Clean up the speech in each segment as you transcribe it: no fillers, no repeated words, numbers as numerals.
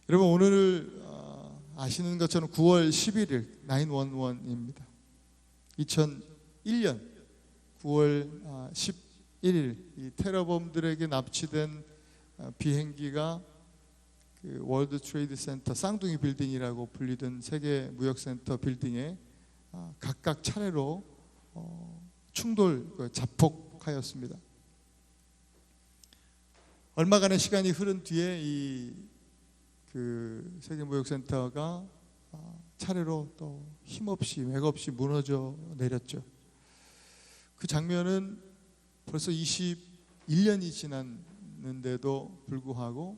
여러분, 오늘 아시는 것처럼 9월 11일 911입니다. 2001년 9월 11일 이 테러범들에게 납치된 비행기가 그 월드 트레이드 센터 쌍둥이 빌딩이라고 불리던 세계 무역센터 빌딩에 각각 차례로 충돌 자폭하였습니다. 얼마간의 시간이 흐른 뒤에 이 그 세계 무역센터가 차례로 또 힘없이 맥없이 무너져 내렸죠. 그 장면은 벌써 21년이 지났는데도 불구하고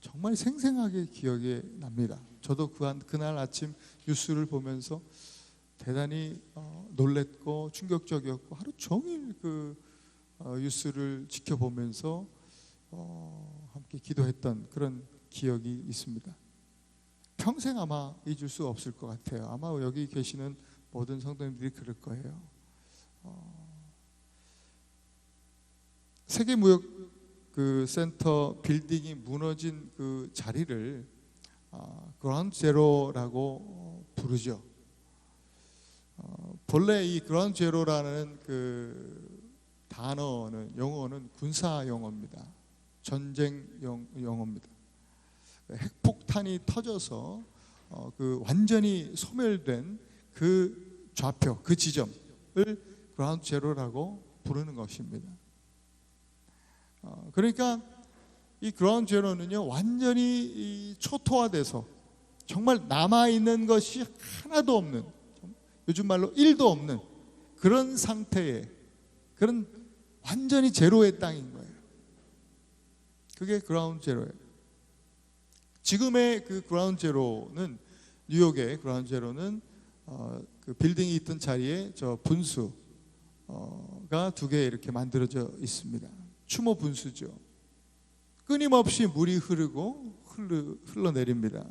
정말 생생하게 기억에 납니다. 저도 그날 아침 뉴스를 보면서 대단히 놀랬고 충격적이었고 하루 종일 그 뉴스를 지켜보면서 함께 기도했던 그런 기억이 있습니다. 평생 아마 잊을 수 없을 것 같아요. 아마 여기 계시는 모든 성도님들이 그럴 거예요. 세계무역 그 센터 빌딩이 무너진 그 자리를 그라운드 제로라고 부르죠. 본래 이 그라운드 제로라는 그 단어는 영어는 군사 용어입니다. 전쟁 용어입니다. 핵폭탄이 터져서 그 완전히 소멸된 그 좌표, 그 지점을 그라운드 제로라고 부르는 것입니다. 그러니까 이 그라운드 제로는요 완전히 초토화돼서 정말 남아있는 것이 하나도 없는, 요즘 말로 1도 없는 그런 상태의, 그런 완전히 제로의 땅인 거예요. 그게 그라운드 제로예요. 지금의 그 그라운드 제로는, 뉴욕의 그라운드 제로는 그 빌딩이 있던 자리에 저 분수가 2개 이렇게 만들어져 있습니다. 추모 분수죠. 끊임없이 물이 흐르고 흘러내립니다.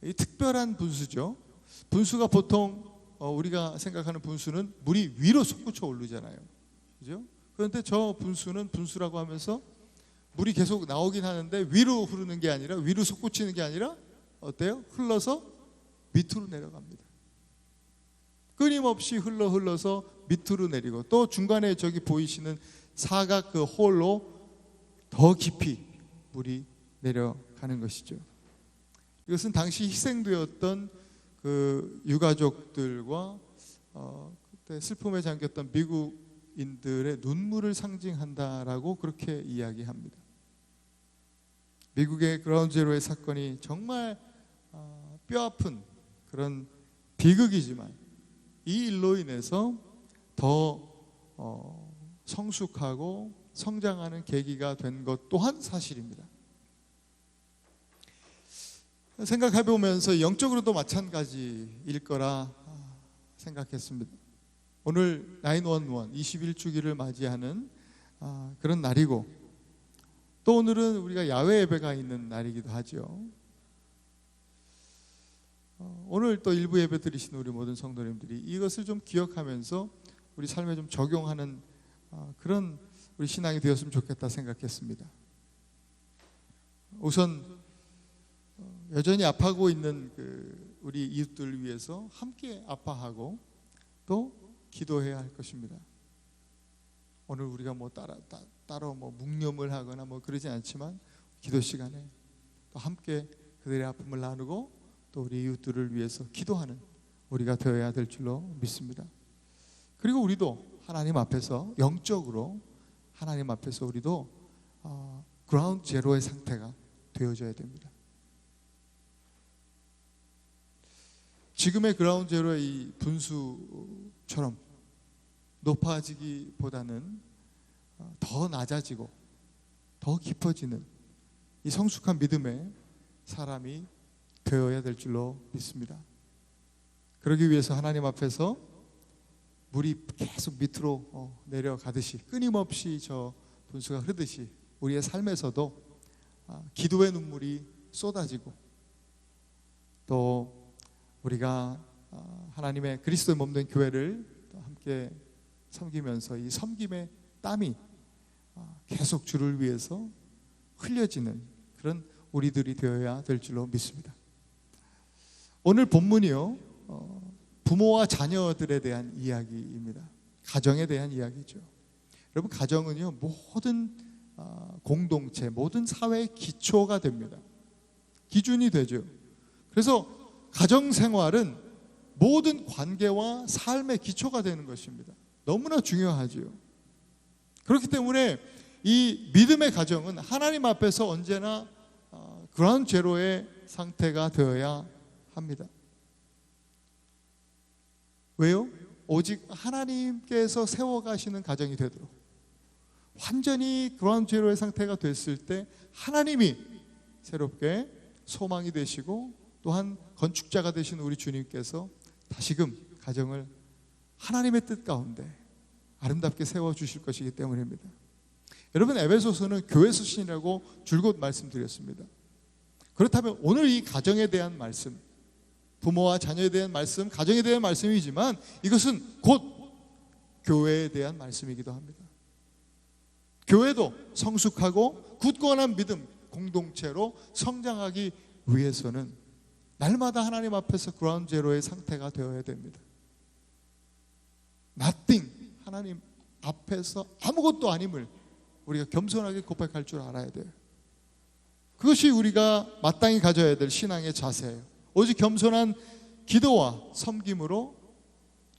이 특별한 분수죠. 분수가 보통 우리가 생각하는 분수는 물이 위로 솟구쳐 오르잖아요. 그죠? 그런데 저 분수는 분수라고 하면서 물이 계속 나오긴 하는데 위로 흐르는 게 아니라, 위로 솟구치는 게 아니라 어때요? 흘러서 밑으로 내려갑니다. 끊임없이 흘러서 밑으로 내리고, 또 중간에 저기 보이시는 사각 그 홀로 더 깊이 물이 내려가는 것이죠. 이것은 당시 희생되었던 그 유가족들과 그때 슬픔에 잠겼던 미국인들의 눈물을 상징한다라고 그렇게 이야기합니다. 미국의 그라운드 제로의 사건이 정말 뼈아픈 그런 비극이지만 이 일로 인해서 더 성숙하고 성장하는 계기가 된 것 또한 사실입니다. 생각해보면서 영적으로도 마찬가지일 거라 생각했습니다. 오늘 911 21주기를 맞이하는 그런 날이고, 또 오늘은 우리가 야외 예배가 있는 날이기도 하죠. 오늘 또 일부 예배 드리시는 우리 모든 성도님들이 이것을 좀 기억하면서 우리 삶에 좀 적용하는 그런 우리 신앙이 되었으면 좋겠다 생각했습니다. 우선 여전히 아파하고 있는 그 우리 이웃들 위해서 함께 아파하고 또 기도해야 할 것입니다. 오늘 우리가 뭐 따로 뭐 묵념을 하거나 뭐 그러지 않지만 기도 시간에 또 함께 그들의 아픔을 나누고 또 우리 이웃들을 위해서 기도하는 우리가 되어야 될 줄로 믿습니다. 그리고 우리도 하나님 앞에서 영적으로 하나님 앞에서 우리도 그라운드 제로의 상태가 되어져야 됩니다. 지금의 그라운드 제로의 이 분수처럼 높아지기보다는 더 낮아지고 더 깊어지는 이 성숙한 믿음의 사람이 되어야 될 줄로 믿습니다. 그러기 위해서 하나님 앞에서 물이 계속 밑으로 내려가듯이, 끊임없이 저 분수가 흐르듯이 우리의 삶에서도 기도의 눈물이 쏟아지고, 또 우리가 하나님의 그리스도의 몸된 교회를 함께 섬기면서 이 섬김의 땀이 계속 주를 위해서 흘려지는 그런 우리들이 되어야 될 줄로 믿습니다. 오늘 본문이요, 부모와 자녀들에 대한 이야기입니다. 가정에 대한 이야기죠. 여러분, 가정은요, 모든 공동체, 모든 사회의 기초가 됩니다. 기준이 되죠. 그래서 가정 생활은 모든 관계와 삶의 기초가 되는 것입니다. 너무나 중요하죠. 그렇기 때문에 이 믿음의 가정은 하나님 앞에서 언제나 그러한 제로의 상태가 되어야 합니다. 왜요? 오직 하나님께서 세워가시는 가정이 되도록, 완전히 그러한 제로의 상태가 됐을 때 하나님이 새롭게 소망이 되시고, 또한 건축자가 되신 우리 주님께서 다시금 가정을 하나님의 뜻 가운데 아름답게 세워주실 것이기 때문입니다. 여러분, 에베소서는 교회 서신이라고 줄곧 말씀드렸습니다. 그렇다면 오늘 이 가정에 대한 말씀, 부모와 자녀에 대한 말씀, 가정에 대한 말씀이지만 이것은 곧 교회에 대한 말씀이기도 합니다. 교회도 성숙하고 굳건한 믿음 공동체로 성장하기 위해서는 날마다 하나님 앞에서 그라운드 제로의 상태가 되어야 됩니다. nothing, 하나님 앞에서 아무것도 아님을 우리가 겸손하게 고백할 줄 알아야 돼요. 그것이 우리가 마땅히 가져야 될 신앙의 자세예요. 오직 겸손한 기도와 섬김으로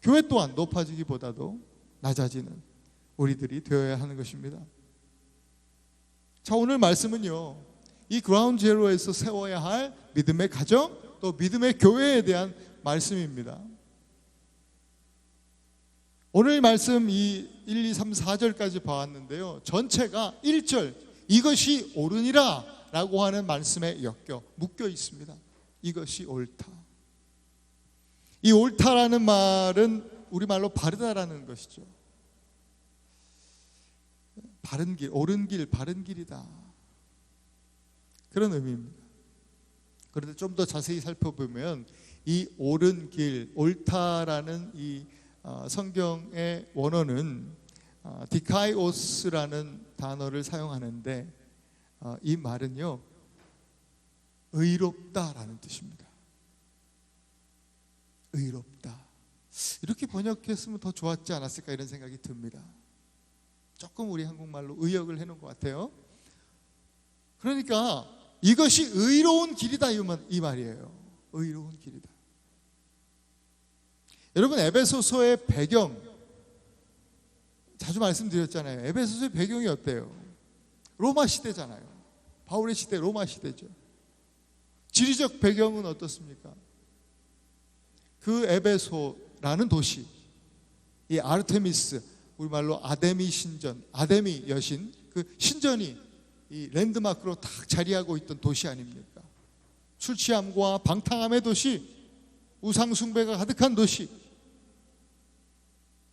교회 또한 높아지기보다도 낮아지는 우리들이 되어야 하는 것입니다. 자, 오늘 말씀은요, 이 그라운드 제로에서 세워야 할 믿음의 가정, 또 믿음의 교회에 대한 말씀입니다. 오늘 말씀 이 1, 2, 3, 4절까지 봐왔는데요, 전체가 1절 이것이 옳으니라 라고 하는 말씀에 묶여 있습니다. 이것이 옳다. 이 옳다라는 말은 우리말로 바르다라는 것이죠. 바른 길, 옳은 길, 바른 길이다, 그런 의미입니다. 그런데 좀 더 자세히 살펴보면 이 옳은 길, 옳다라는 이 성경의 원어는 디카이오스라는 단어를 사용하는데, 이 말은요, 의롭다라는 뜻입니다. 의롭다. 이렇게 번역했으면 더 좋았지 않았을까 이런 생각이 듭니다. 조금 우리 한국말로 의역을 해놓은 것 같아요. 그러니까 이것이 의로운 길이다 이 말이에요. 의로운 길이다. 여러분, 에베소서의 배경 자주 말씀드렸잖아요. 에베소서의 배경이 어때요? 로마 시대잖아요. 바울의 시대 로마 시대죠. 지리적 배경은 어떻습니까? 그 에베소라는 도시, 이 아르테미스, 우리말로 아데미 신전, 아데미 여신, 그 신전이 이 랜드마크로 딱 자리하고 있던 도시 아닙니까? 술 취함과 방탕함의 도시, 우상 숭배가 가득한 도시.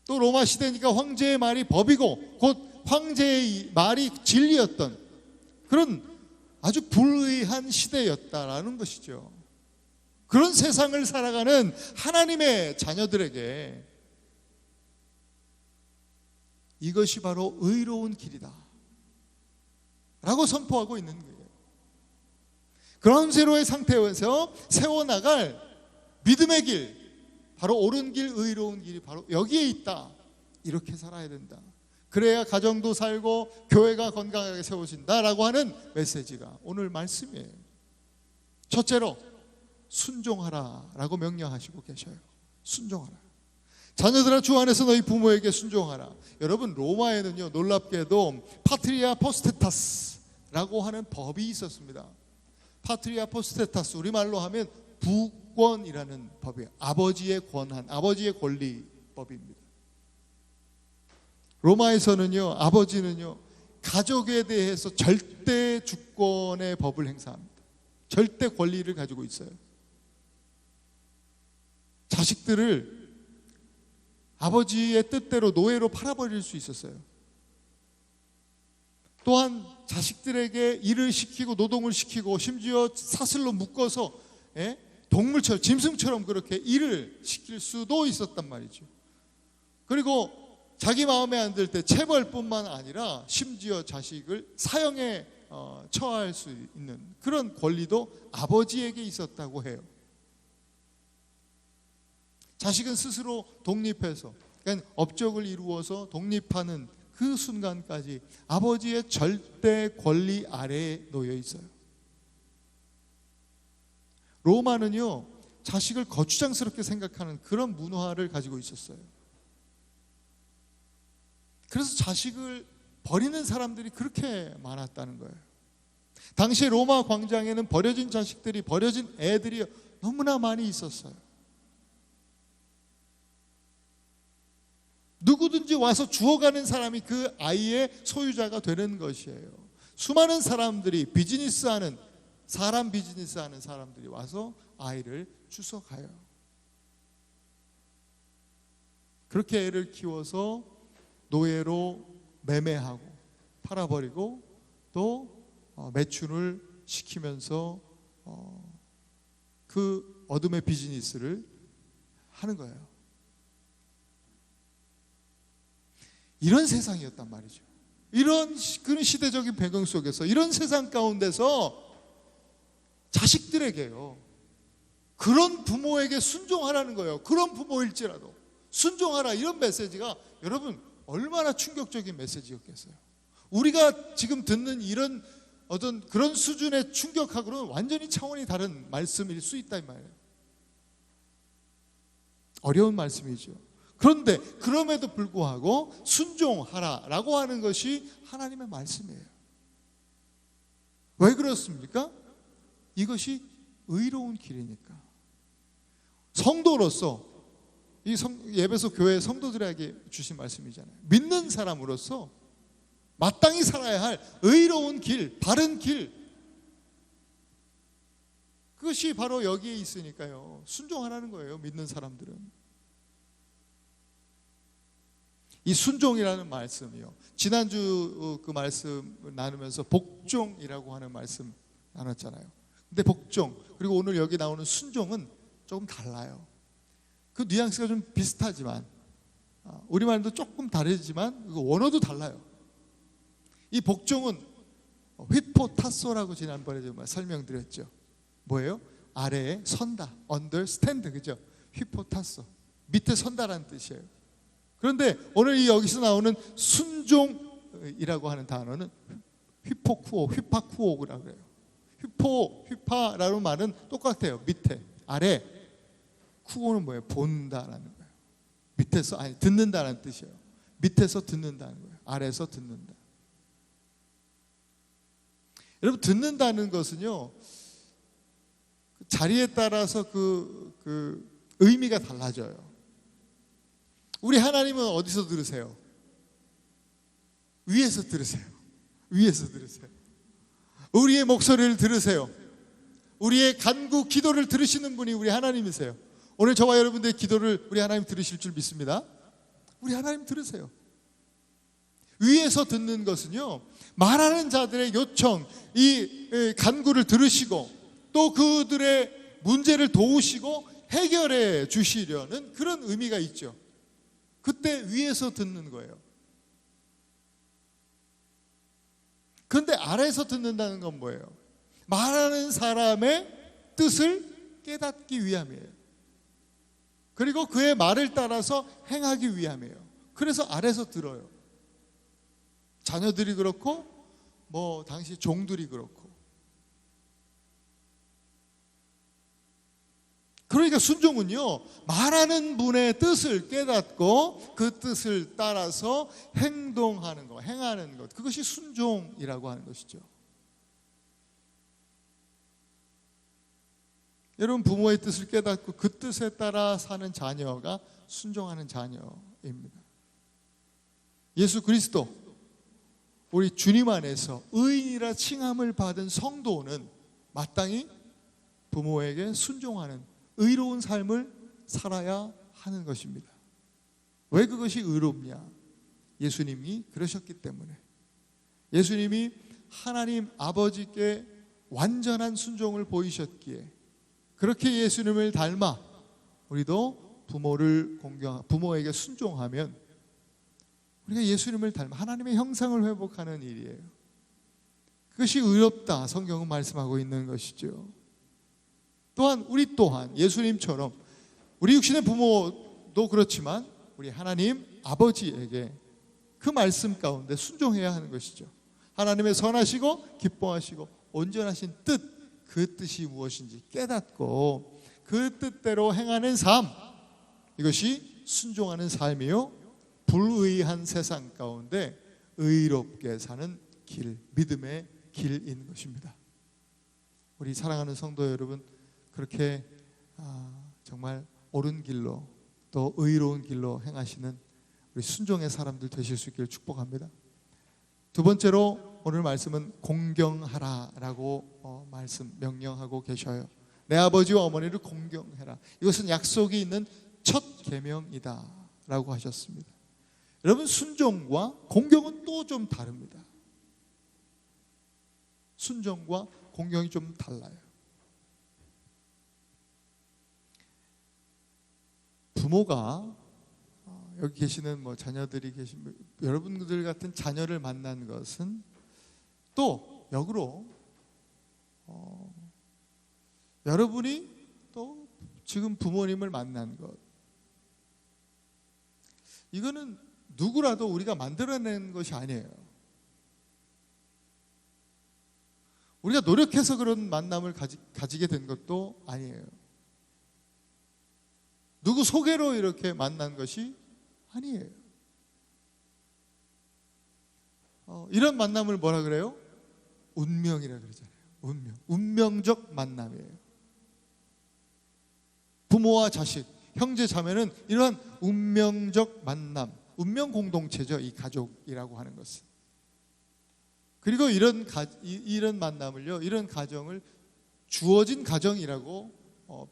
또 로마 시대니까 황제의 말이 법이고 곧 황제의 말이 진리였던 그런 아주 불의한 시대였다라는 것이죠. 그런 세상을 살아가는 하나님의 자녀들에게 이것이 바로 의로운 길이다 라고 선포하고 있는 거예요. 그런 제로의 상태에서 세워나갈 믿음의 길, 바로 옳은 길, 의로운 길이 바로 여기에 있다. 이렇게 살아야 된다. 그래야 가정도 살고 교회가 건강하게 세워진다라고 하는 메시지가 오늘 말씀이에요. 첫째로 순종하라 라고 명령하시고 계셔요. 순종하라. 자녀들아, 주 안에서 너희 부모에게 순종하라. 여러분, 로마에는요, 놀랍게도 파트리아 포스테타스라고 하는 법이 있었습니다. 파트리아 포스테타스, 우리말로 하면 부권이라는 법이에요. 아버지의 권한, 아버지의 권리 법입니다. 로마에서는요, 아버지는요, 가족에 대해서 절대 주권의 법을 행사합니다. 절대 권리를 가지고 있어요. 자식들을 아버지의 뜻대로 노예로 팔아버릴 수 있었어요. 또한 자식들에게 일을 시키고 노동을 시키고 심지어 사슬로 묶어서 동물처럼, 짐승처럼 그렇게 일을 시킬 수도 있었단 말이죠. 그리고 자기 마음에 안 들 때 체벌뿐만 아니라 심지어 자식을 사형에 처할 수 있는 그런 권리도 아버지에게 있었다고 해요. 자식은 스스로 독립해서, 그러니까 업적을 이루어서 독립하는 그 순간까지 아버지의 절대 권리 아래에 놓여 있어요. 로마는요, 자식을 거추장스럽게 생각하는 그런 문화를 가지고 있었어요. 그래서 자식을 버리는 사람들이 그렇게 많았다는 거예요. 당시 로마 광장에는 버려진 자식들이, 버려진 애들이 너무나 많이 있었어요. 누구든지 와서 주워가는 사람이 그 아이의 소유자가 되는 것이에요. 수많은 사람들이 사람 비즈니스하는 사람들이 와서 아이를 주워가요. 그렇게 애를 키워서 노예로 매매하고 팔아버리고 또 매춘을 시키면서 그 어둠의 비즈니스를 하는 거예요. 이런 세상이었단 말이죠. 이런 그런 시대적인 배경 속에서, 이런 세상 가운데서 자식들에게요, 그런 부모에게 순종하라는 거예요. 그런 부모일지라도 순종하라, 이런 메시지가 여러분 얼마나 충격적인 메시지였겠어요. 우리가 지금 듣는 이런 어떤 그런 수준의 충격하고는 완전히 차원이 다른 말씀일 수 있다 이 말이에요. 어려운 말씀이죠. 그런데 그럼에도 불구하고 순종하라라고 하는 것이 하나님의 말씀이에요. 왜 그렇습니까? 이것이 의로운 길이니까. 성도로서, 이 예배소 교회 성도들에게 주신 말씀이잖아요. 믿는 사람으로서 마땅히 살아야 할 의로운 길, 바른 길, 그것이 바로 여기에 있으니까요, 순종하라는 거예요. 믿는 사람들은. 이 순종이라는 말씀이요, 지난주 그 말씀 나누면서 복종이라고 하는 말씀 나눴잖아요. 근데 복종 그리고 오늘 여기 나오는 순종은 조금 달라요. 그 뉘앙스가 좀 비슷하지만, 우리말도 조금 다르지만 원어도 달라요. 이 복종은 휘포타소라고 지난번에 좀 설명드렸죠. 뭐예요? 아래에 선다, understand, 그죠? 휘포타소, 밑에 선다라는 뜻이에요. 그런데 오늘 이 여기서 나오는 순종이라고 하는 단어는 휘포쿠오, 휘파쿠오라고 그래요. 휘파라는 말은 똑같아요. 밑에, 아래. 쿠오는 뭐예요? 본다라는 거예요. 밑에서, 아니 듣는다라는 뜻이에요. 밑에서 듣는다는 거예요. 아래에서 듣는다. 여러분, 듣는다는 것은요, 자리에 따라서 그 의미가 달라져요. 우리 하나님은 어디서 들으세요? 위에서 들으세요. 위에서 들으세요. 우리의 목소리를 들으세요. 우리의 간구 기도를 들으시는 분이 우리 하나님이세요. 오늘 저와 여러분들의 기도를 우리 하나님 들으실 줄 믿습니다. 우리 하나님 들으세요. 위에서 듣는 것은요, 말하는 자들의 요청, 이 간구를 들으시고 또 그들의 문제를 도우시고 해결해 주시려는 그런 의미가 있죠. 그때 위에서 듣는 거예요. 그런데 아래에서 듣는다는 건 뭐예요? 말하는 사람의 뜻을 깨닫기 위함이에요. 그리고 그의 말을 따라서 행하기 위함이에요. 그래서 아래에서 들어요. 자녀들이 그렇고 뭐 당시 종들이 그렇고. 그러니까 순종은요, 말하는 분의 뜻을 깨닫고 그 뜻을 따라서 행동하는 것, 행하는 것, 그것이 순종이라고 하는 것이죠. 여러분, 부모의 뜻을 깨닫고 그 뜻에 따라 사는 자녀가 순종하는 자녀입니다. 예수 그리스도, 우리 주님 안에서 의인이라 칭함을 받은 성도는 마땅히 부모에게 순종하는 의로운 삶을 살아야 하는 것입니다. 왜 그것이 의롭냐? 예수님이 그러셨기 때문에. 예수님이 하나님 아버지께 완전한 순종을 보이셨기에 그렇게 예수님을 닮아 우리도 부모에게 순종하면 우리가 예수님을 닮아 하나님의 형상을 회복하는 일이에요. 그것이 의롭다, 성경은 말씀하고 있는 것이죠. 또한 우리 또한 예수님처럼 우리 육신의 부모도 그렇지만 우리 하나님 아버지에게 그 말씀 가운데 순종해야 하는 것이죠. 하나님의 선하시고 기뻐하시고 온전하신 뜻, 그 뜻이 무엇인지 깨닫고 그 뜻대로 행하는 삶, 이것이 순종하는 삶이요, 불의한 세상 가운데 의롭게 사는 길, 믿음의 길인 것입니다. 우리 사랑하는 성도 여러분, 그렇게 정말 옳은 길로 또 의로운 길로 행하시는 우리 순종의 사람들 되실 수 있기를 축복합니다. 두 번째로 오늘 말씀은 공경하라라고 명령하고 계셔요. 내 아버지와 어머니를 공경해라. 이것은 약속이 있는 첫 계명이다라고 하셨습니다. 여러분, 순종과 공경은 또 좀 다릅니다. 순종과 공경이 좀 달라요. 부모가 여기 계시는 자녀들이 계신 여러분들 같은 자녀를 만난 것은 또 역으로 여러분이 또 지금 부모님을 만난 것, 이거는 누구라도 우리가 만들어낸 것이 아니에요. 우리가 노력해서 그런 만남을 가지게 된 것도 아니에요. 누구 소개로 이렇게 만난 것이 아니에요. 이런 만남을 뭐라 그래요? 운명이라 그러잖아요. 운명적 만남이에요. 부모와 자식, 형제 자매는 이러한 운명적 만남, 운명 공동체죠. 이 가족이라고 하는 것은. 그리고 이런 만남을요, 이런 가정을 주어진 가정이라고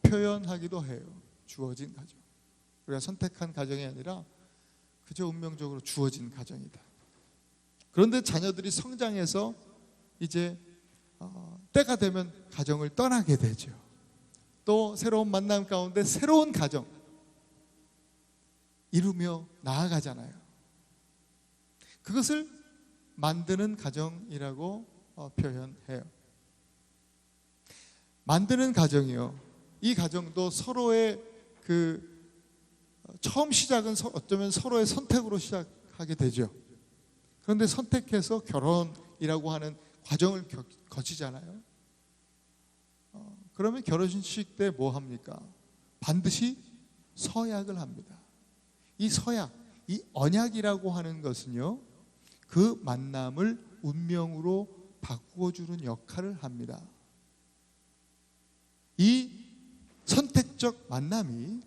표현하기도 해요. 주어진 가정. 우리가 선택한 가정이 아니라 그저 운명적으로 주어진 가정이다. 그런데 자녀들이 성장해서 이제 때가 되면 가정을 떠나게 되죠. 또 새로운 만남 가운데 새로운 가정 이루며 나아가잖아요. 그것을 만드는 가정이라고 표현해요. 만드는 가정이요, 이 가정도 서로의 처음 시작은 어쩌면 서로의 선택으로 시작하게 되죠. 그런데 선택해서 결혼이라고 하는 과정을 거치잖아요. 그러면 결혼식 때 뭐 합니까? 반드시 서약을 합니다. 이 서약, 이 언약이라고 하는 것은요, 그 만남을 운명으로 바꾸어주는 역할을 합니다. 이 선택적 만남이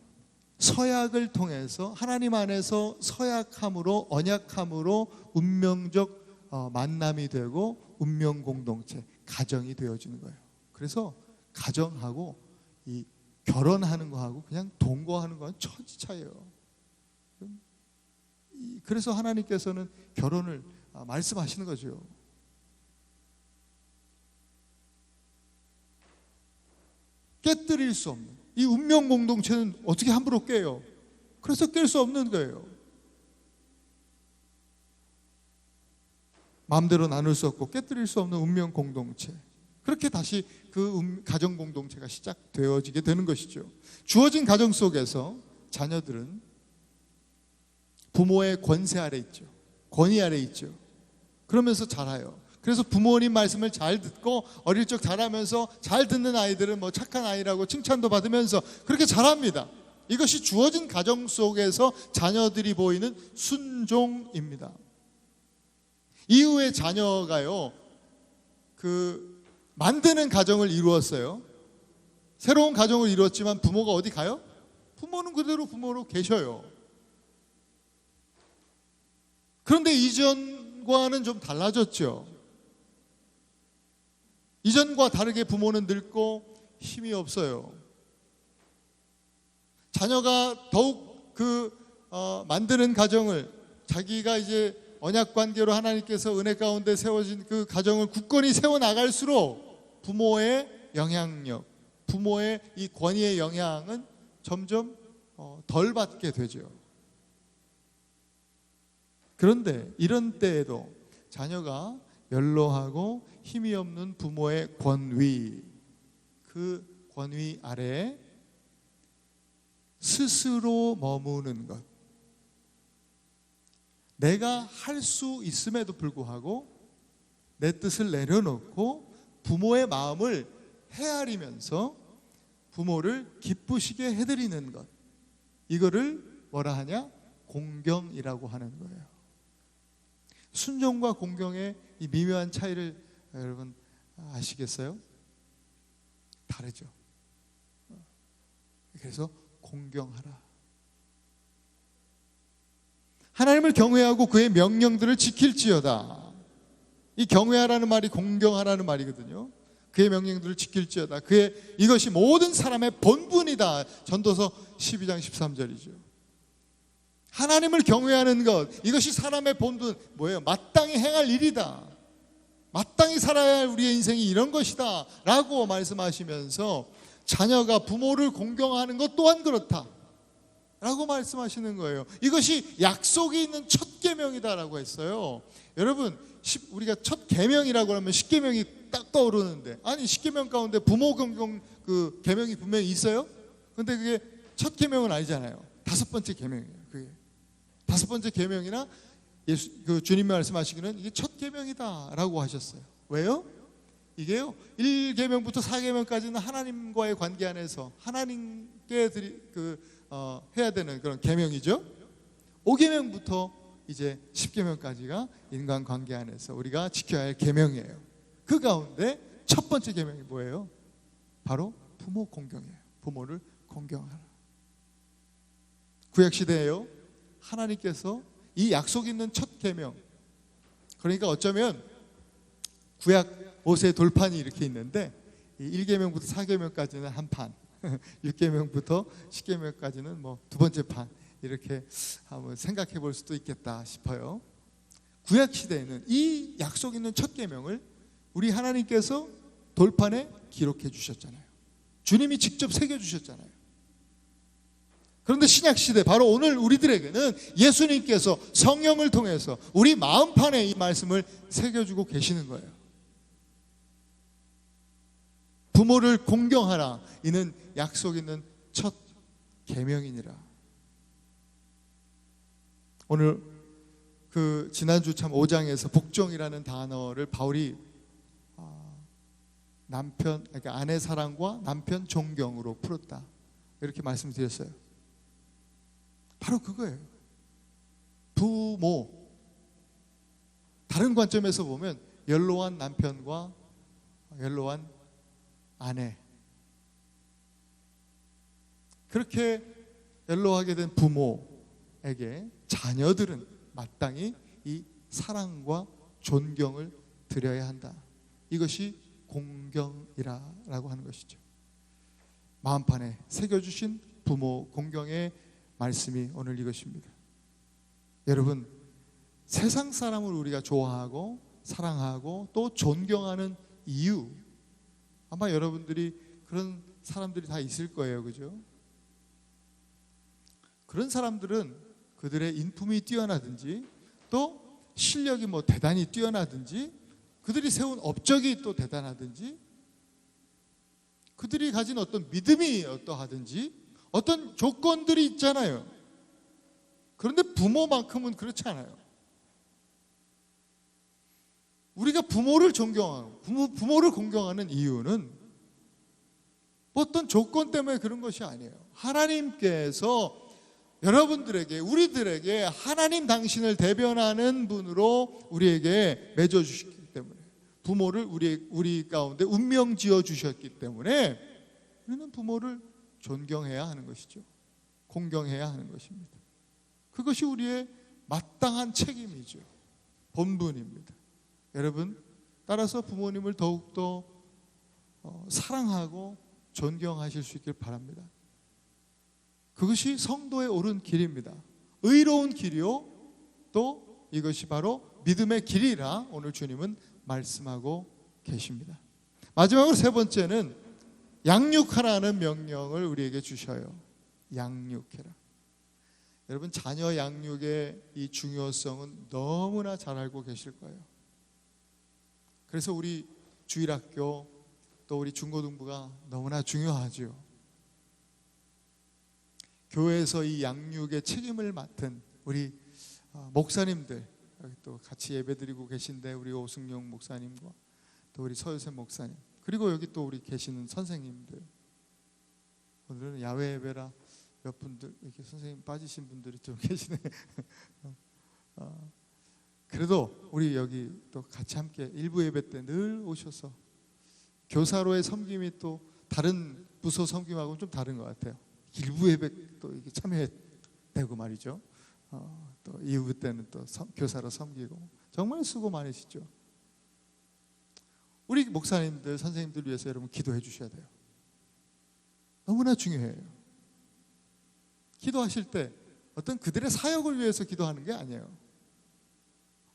서약을 통해서 하나님 안에서 서약함으로, 언약함으로 운명적 만남이 되고 운명 공동체, 가정이 되어지는 거예요. 그래서 가정하고 이 결혼하는 거하고 그냥 동거하는 거는 천지 차이예요. 그래서 하나님께서는 결혼을 말씀하시는 거죠. 깨뜨릴 수 없는 이 운명 공동체는 어떻게 함부로 깨요? 그래서 깰 수 없는 거예요. 마음대로 나눌 수 없고 깨뜨릴 수 없는 운명 공동체. 그렇게 다시 그 가정 공동체가 시작되어지게 되는 것이죠. 주어진 가정 속에서 자녀들은 부모의 권세 아래 있죠. 권위 아래 있죠. 그러면서 자라요. 그래서 부모님 말씀을 잘 듣고 어릴 적 자라면서 잘 듣는 아이들은 착한 아이라고 칭찬도 받으면서 그렇게 자랍니다. 이것이 주어진 가정 속에서 자녀들이 보이는 순종입니다. 이후에 자녀가요, 만드는 가정을 이루었어요. 새로운 가정을 이루었지만 부모가 어디 가요? 부모는 그대로 부모로 계셔요. 그런데 이전과는 좀 달라졌죠. 이전과 다르게 부모는 늙고 힘이 없어요. 자녀가 더욱 만드는 가정을 자기가 이제 언약 관계로 하나님께서 은혜 가운데 세워진 그 가정을 굳건히 세워나갈수록 부모의 영향력, 부모의 이 권위의 영향은 점점 덜 받게 되죠. 그런데 이런 때에도 자녀가 연로하고 힘이 없는 부모의 권위, 그 권위 아래 스스로 머무는 것. 내가 할 수 있음에도 불구하고 내 뜻을 내려놓고 부모의 마음을 헤아리면서 부모를 기쁘시게 해드리는 것, 이거를 뭐라 하냐? 공경이라고 하는 거예요. 순종과 공경의 이 미묘한 차이를 여러분 아시겠어요? 다르죠. 그래서 공경하라. 하나님을 경외하고 그의 명령들을 지킬지어다. 이 경외하라는 말이 공경하라는 말이거든요. 그의 명령들을 지킬지어다. 이것이 모든 사람의 본분이다. 전도서 12장 13절이죠. 하나님을 경외하는 것, 이것이 사람의 본분, 뭐예요? 마땅히 행할 일이다. 마땅히 살아야 할 우리의 인생이 이런 것이다 라고 말씀하시면서 자녀가 부모를 공경하는 것 또한 그렇다 라고 말씀하시는 거예요. 이것이 약속이 있는 첫 계명이다라고 했어요. 여러분, 우리가 첫 계명이라고 하면 십계명이 딱 떠오르는데, 아니 십계명 가운데 부모 공경 그 계명이 분명히 있어요. 근데 그게 첫 계명은 아니잖아요. 다섯 번째 계명이에요. 그게 다섯 번째 계명이나 주님 말씀하시기는 이게 첫 계명이다라고 하셨어요. 왜요? 이게요, 1계명부터 4계명까지는 하나님과의 관계 안에서 하나님께 해야 되는 그런 계명이죠. 5계명부터 이제 10계명까지가 인간 관계 안에서 우리가 지켜야 할 계명이에요. 그 가운데 첫 번째 계명이 뭐예요? 바로 부모 공경이에요. 부모를 공경하라. 구약 시대에요, 하나님께서 이 약속 있는 첫 계명, 그러니까 어쩌면 구약 모세의 돌판이 이렇게 있는데 1계명부터 4계명까지는 한 판, 6계명부터 10계명까지는 뭐 두 번째 판, 이렇게 한번 생각해 볼 수도 있겠다 싶어요. 구약 시대에는 이 약속 있는 첫 계명을 우리 하나님께서 돌판에 기록해 주셨잖아요. 주님이 직접 새겨 주셨잖아요. 그런데 신약 시대, 바로 오늘 우리들에게는 예수님께서 성령을 통해서 우리 마음판에 이 말씀을 새겨주고 계시는 거예요. 부모를 공경하라. 이는 약속 있는 첫 계명이니라. 오늘 지난주 참 5장에서 복종이라는 단어를 바울이 그러니까 아내 사랑과 남편 존경으로 풀었다, 이렇게 말씀드렸어요. 바로 그거예요. 부모, 다른 관점에서 보면 연로한 남편과 연로한 아내, 그렇게 연로하게 된 부모에게 자녀들은 마땅히 이 사랑과 존경을 드려야 한다. 이것이 공경이라고 하는 것이죠. 마음판에 새겨주신 부모 공경의 말씀이 오늘 이것입니다. 여러분, 세상 사람을 우리가 좋아하고 사랑하고 또 존경하는 이유, 아마 여러분들이 그런 사람들이 다 있을 거예요. 그죠? 그런 사람들은 그들의 인품이 뛰어나든지 또 실력이 뭐 대단히 뛰어나든지 그들이 세운 업적이 또 대단하든지 그들이 가진 어떤 믿음이 어떠하든지 어떤 조건들이 있잖아요. 그런데 부모만큼은 그렇지 않아요. 우리가 부모를 존경하고 부모를 공경하는 이유는 어떤 조건 때문에 그런 것이 아니에요. 하나님께서 여러분들에게, 우리들에게 하나님 당신을 대변하는 분으로 우리에게 맺어주셨기 때문에, 부모를 우리 가운데 운명 지어 주셨기 때문에 우리는 부모를 존경해야 하는 것이죠. 공경해야 하는 것입니다. 그것이 우리의 마땅한 책임이죠. 본분입니다. 여러분, 따라서 부모님을 더욱더 사랑하고 존경하실 수 있길 바랍니다. 그것이 성도의 옳은 길입니다. 의로운 길이요, 또 이것이 바로 믿음의 길이라 오늘 주님은 말씀하고 계십니다. 마지막으로 세 번째는 양육하라는 명령을 우리에게 주셔요. 양육해라. 여러분, 자녀 양육의 이 중요성은 너무나 잘 알고 계실 거예요. 그래서 우리 주일학교 또 우리 중고등부가 너무나 중요하죠. 교회에서 이 양육의 책임을 맡은 우리 목사님들, 여기 또 같이 예배드리고 계신데 우리 오승용 목사님과 또 우리 서유세 목사님, 그리고 여기 또 우리 계시는 선생님들, 오늘은 야외 예배라 몇 분들 이렇게 선생님 빠지신 분들이 좀 계시네. 그래도 우리 여기 또 같이 함께 일부 예배 때 늘 오셔서 교사로의 섬김이 또 다른 부서 섬김하고는 좀 다른 것 같아요. 일부 예배 또 이렇게 참여되고 말이죠. 또 이후 때는 또 교사로 섬기고 정말 수고 많으시죠. 우리 목사님들, 선생님들 위해서 여러분 기도해 주셔야 돼요. 너무나 중요해요. 기도하실 때 어떤 그들의 사역을 위해서 기도하는 게 아니에요.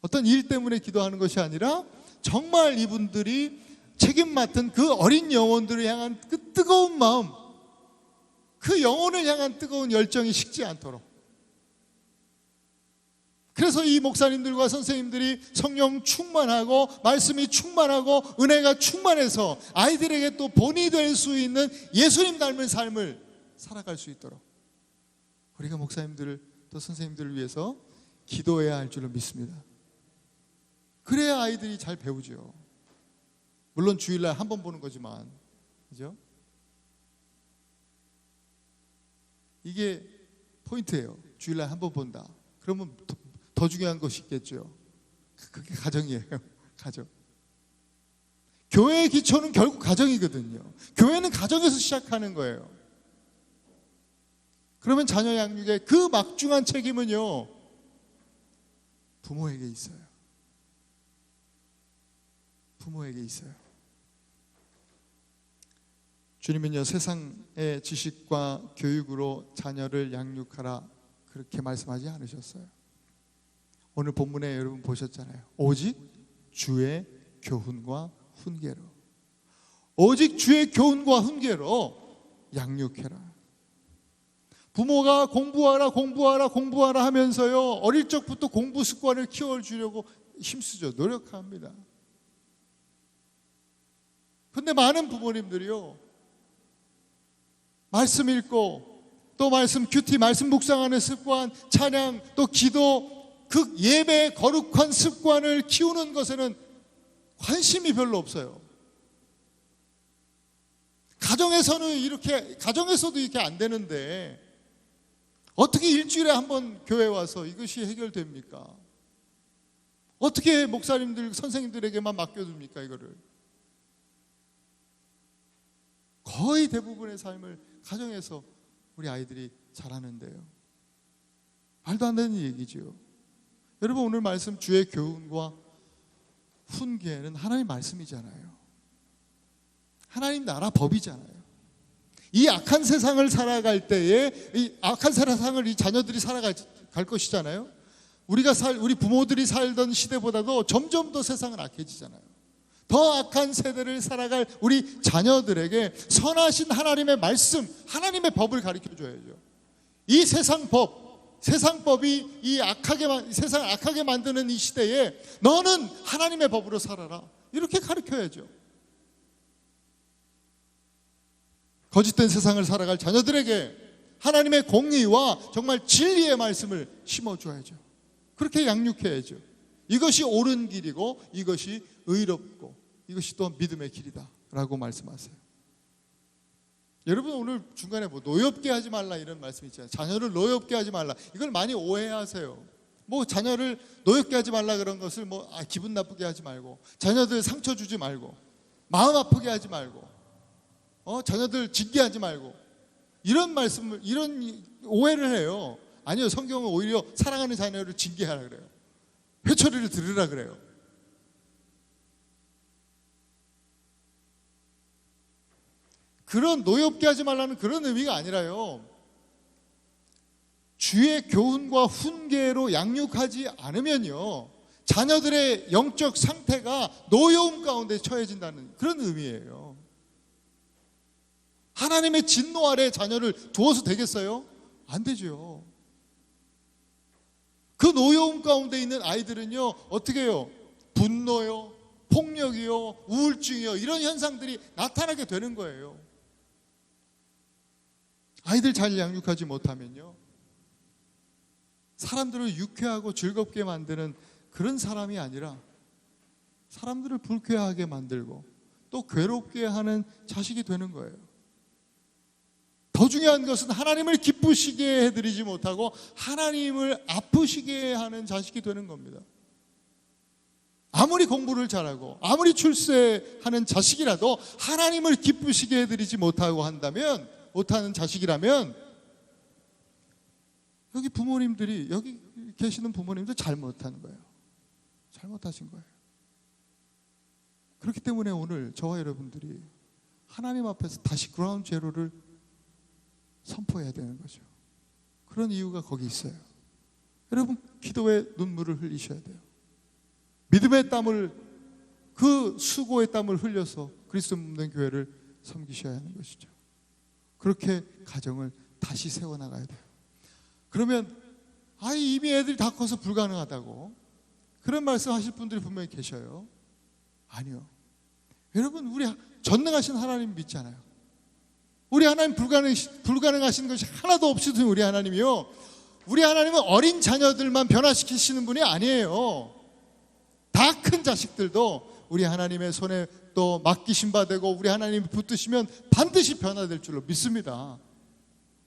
어떤 일 때문에 기도하는 것이 아니라 정말 이분들이 책임 맡은 그 어린 영혼들을 향한 그 뜨거운 마음, 그 영혼을 향한 뜨거운 열정이 식지 않도록. 그래서 이 목사님들과 선생님들이 성령 충만하고 말씀이 충만하고 은혜가 충만해서 아이들에게 또 본이 될 수 있는 예수님 닮은 삶을 살아갈 수 있도록 우리가 목사님들을 또 선생님들을 위해서 기도해야 할 줄로 믿습니다. 그래야 아이들이 잘 배우죠. 물론 주일날 한 번 보는 거지만, 그죠? 이게 포인트예요. 주일날 한 번 본다. 그러면 더 중요한 것이 있겠죠. 그게 가정이에요. 가정. 교회의 기초는 결국 가정이거든요. 교회는 가정에서 시작하는 거예요. 그러면 자녀 양육의 그 막중한 책임은요, 부모에게 있어요. 부모에게 있어요. 주님은요, 세상의 지식과 교육으로 자녀를 양육하라 그렇게 말씀하지 않으셨어요. 오늘 본문에 여러분 보셨잖아요. 오직 주의 교훈과 훈계로, 오직 주의 교훈과 훈계로 양육해라. 부모가 공부하라 하면서요, 어릴 적부터 공부 습관을 키워주려고 힘쓰죠. 노력합니다. 근데 많은 부모님들이요, 말씀 읽고 또 말씀 큐티, 말씀 묵상하는 습관, 찬양, 또 기도, 그 예배의 거룩한 습관을 키우는 것에는 관심이 별로 없어요. 가정에서도 이렇게 안 되는데 어떻게 일주일에 한 번 교회 와서 이것이 해결됩니까? 어떻게 목사님들, 선생님들에게만 맡겨둡니까, 이거를? 거의 대부분의 삶을 가정에서 우리 아이들이 잘하는데요. 말도 안 되는 얘기죠. 여러분, 오늘 말씀 주의 교훈과 훈계는 하나님 말씀이잖아요. 하나님 나라 법이잖아요. 이 악한 세상을 살아갈 때에 이 악한 세상을 이 자녀들이 살아갈 것이잖아요. 우리 부모들이 살던 시대보다도 점점 더 세상은 악해지잖아요. 더 악한 세대를 살아갈 우리 자녀들에게 선하신 하나님의 말씀, 하나님의 법을 가르쳐 줘야죠. 이 세상법이 세상을 악하게 만드는 이 시대에 너는 하나님의 법으로 살아라, 이렇게 가르쳐야죠. 거짓된 세상을 살아갈 자녀들에게 하나님의 공의와 정말 진리의 말씀을 심어줘야죠. 그렇게 양육해야죠. 이것이 옳은 길이고 이것이 의롭고 이것이 또 믿음의 길이다 라고 말씀하세요. 여러분, 오늘 중간에 노엽게 하지 말라 이런 말씀 있잖아요. 자녀를 노엽게 하지 말라, 이걸 많이 오해하세요. 자녀를 노엽게 하지 말라 그런 것을 기분 나쁘게 하지 말고, 자녀들 상처 주지 말고, 마음 아프게 하지 말고, 자녀들 징계하지 말고, 이런 오해를 해요. 아니요, 성경은 오히려 사랑하는 자녀를 징계하라 그래요. 회초리를 들으라 그래요. 그런 노엽게 하지 말라는 그런 의미가 아니라요, 주의 교훈과 훈계로 양육하지 않으면요, 자녀들의 영적 상태가 노여움 가운데 처해진다는 그런 의미예요. 하나님의 진노 아래 자녀를 두어서 되겠어요? 안 되죠. 그 노여움 가운데 있는 아이들은요, 어떻게 해요? 분노요, 폭력이요, 우울증이요, 이런 현상들이 나타나게 되는 거예요. 아이들 잘 양육하지 못하면요, 사람들을 유쾌하고 즐겁게 만드는 그런 사람이 아니라 사람들을 불쾌하게 만들고 또 괴롭게 하는 자식이 되는 거예요. 더 중요한 것은 하나님을 기쁘시게 해드리지 못하고 하나님을 아프시게 하는 자식이 되는 겁니다. 아무리 공부를 잘하고 아무리 출세하는 자식이라도 하나님을 기쁘시게 해드리지 못하는 자식이라면, 여기 부모님들이, 여기 계시는 부모님들 잘못한 거예요. 잘못하신 거예요. 그렇기 때문에 오늘 저와 여러분들이 하나님 앞에서 다시 그라운드 제로를 선포해야 되는 거죠. 그런 이유가 거기 있어요. 여러분, 기도에 눈물을 흘리셔야 돼요. 믿음의 땀을, 그 수고의 땀을 흘려서 그리스도 믿는 교회를 섬기셔야 하는 것이죠. 그렇게 가정을 다시 세워나가야 돼요. 그러면 이미 애들이 다 커서 불가능하다고 그런 말씀 하실 분들이 분명히 계셔요. 아니요. 여러분, 우리 전능하신 하나님 믿잖아요. 우리 하나님 불가능하신 것이 하나도 없으신 우리 하나님이요, 우리 하나님은 어린 자녀들만 변화시키시는 분이 아니에요. 다 큰 자식들도 우리 하나님의 손에 또 맡기신 바 되고 우리 하나님이 붙드시면 반드시 변화될 줄로 믿습니다.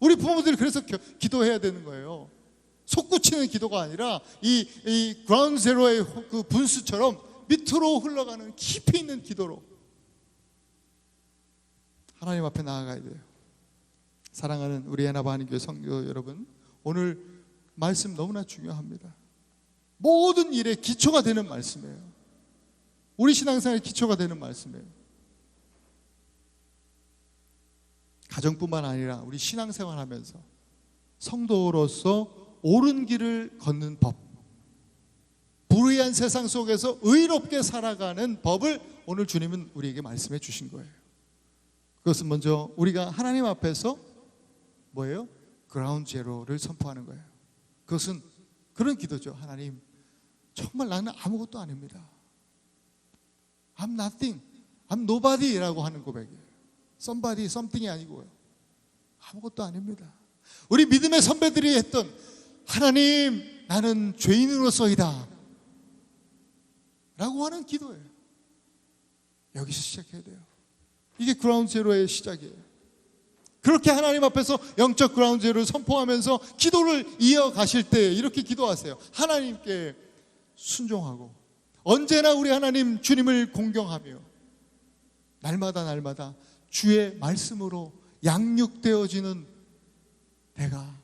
우리 부모들이 그래서 기도해야 되는 거예요. 솟구치는 기도가 아니라 이 그라운드 제로의 그 분수처럼 밑으로 흘러가는 깊이 있는 기도로 하나님 앞에 나아가야 돼요. 사랑하는 우리 에나바하는 교회 성도 여러분, 오늘 말씀 너무나 중요합니다. 모든 일의 기초가 되는 말씀이에요. 우리 신앙생활의 기초가 되는 말씀이에요. 가정뿐만 아니라 우리 신앙생활하면서 성도로서 옳은 길을 걷는 법, 불의한 세상 속에서 의롭게 살아가는 법을 오늘 주님은 우리에게 말씀해 주신 거예요. 그것은 먼저 우리가 하나님 앞에서 뭐예요? 그라운드 제로를 선포하는 거예요. 그것은 그런 기도죠. 하나님, 정말 나는 아무것도 아닙니다. I'm nothing, I'm nobody라고 하는 고백이에요. somebody, something이 아니고요, 아무것도 아닙니다. 우리 믿음의 선배들이 했던 하나님, 나는 죄인으로서이다 라고 하는 기도예요. 여기서 시작해야 돼요. 이게 그라운드 제로의 시작이에요. 그렇게 하나님 앞에서 영적 그라운드 제로를 선포하면서 기도를 이어가실 때 이렇게 기도하세요. 하나님께 순종하고 언제나 우리 하나님 주님을 공경하며 날마다 주의 말씀으로 양육되어지는 내가,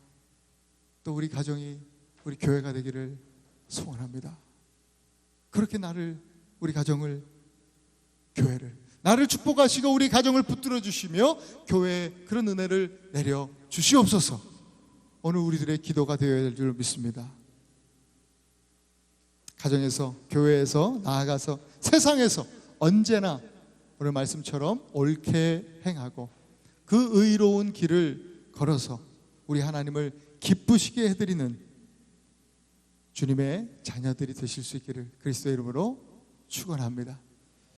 또 우리 가정이, 우리 교회가 되기를 소원합니다. 그렇게 우리 가정을, 교회를, 나를 축복하시고 우리 가정을 붙들어 주시며 교회에 그런 은혜를 내려 주시옵소서. 오늘 우리들의 기도가 되어야 될 줄 믿습니다. 가정에서, 교회에서, 나아가서 세상에서 언제나 오늘 말씀처럼 옳게 행하고 그 의로운 길을 걸어서 우리 하나님을 기쁘시게 해드리는 주님의 자녀들이 되실 수 있기를 그리스도의 이름으로 축원합니다.